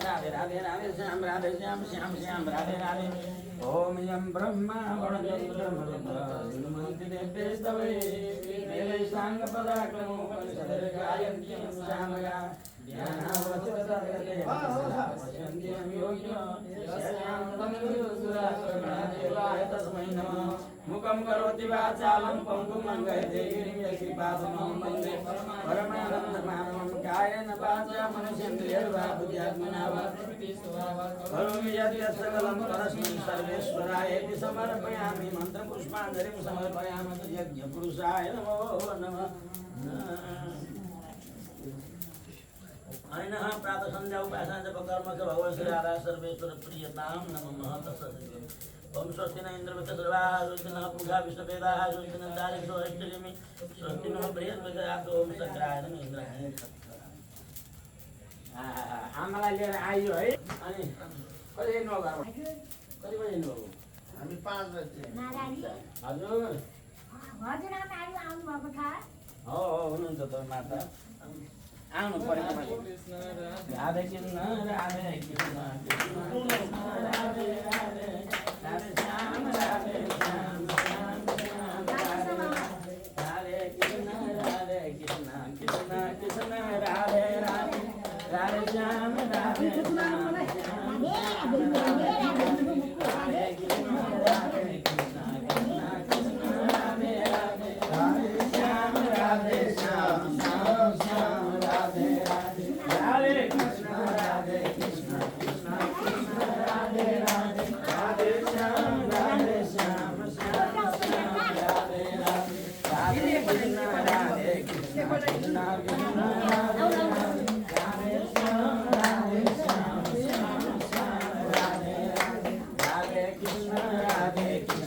राधे राधे राधे श्याम श्याम श्याम राधे राधे ओम यम ब्रह्मा वरुणमंति देवेस्तवे मेले सांग पदाक्रमो परिषदर गायन्त्यं श्यामया ज्ञानावचरतर्गते पश्यन्त्यं योगिनो यस्यां तमयुसुरासुरगणादेवाय तस्मै नमः मुखं करोति वाचालं पङ्गुं लङ्घयते गिरिं यक्षिपादमं वन्दे परमानन्दमाधवं कायेन वाचा मनसेन्द्रियैर्वा बुद्ध्यात्मना वा करोमि यद्यत् सकलं परस्मै सर्वेश्वरायेति समर्पयामि मन्त्रपुष्पाञ्जलिं समर्पयामि यज्ञपुरुषाय नमो नमः अनः प्रातः संध्या उपासना जप कर्म च भगवन् श्री राधा सर्वेश्वर प्रियतां नमः तस्सत् ओम स्वस्ति न इंद्रवत सर्वाः स्वस्ति न पूषा विश्ववेदाः स्वस्ति न दारिक्षो अष्टमी स्वस्ति न बृहस्पतिर्यातो ओम शंकराय नमः इंद्राय आमालाई लिएर आइयो है अनि कहिले हिँड्नु भयो कति बजे हिँड्नु भयो हामी 5 बजे हजुर हजुर आउनु भएको छ हो हुनुहुन्छ त माता आउनु पर्यो राधे कृष्ण राधे कृष्ण राधे राधे राधे श्याम राधे श्याम श्याम राधे कृष्ण कृष्ण कृष्ण राधे राधे राधे श्याम राधे श्याम राधे कृष्ण कृष्ण कृष्ण राधे राधे राधे श्याम राधे श्याम श्याम श्याम राधे राधे राधे कृष्ण कृष्ण कृष्ण राधे राधे राधे श्याम श्याम श्याम राधे राधे राधे कृष्ण कृष्ण कृष्ण राधे राधे श्याम श्याम श्याम राधे राधे राधे कृष्ण कृष्ण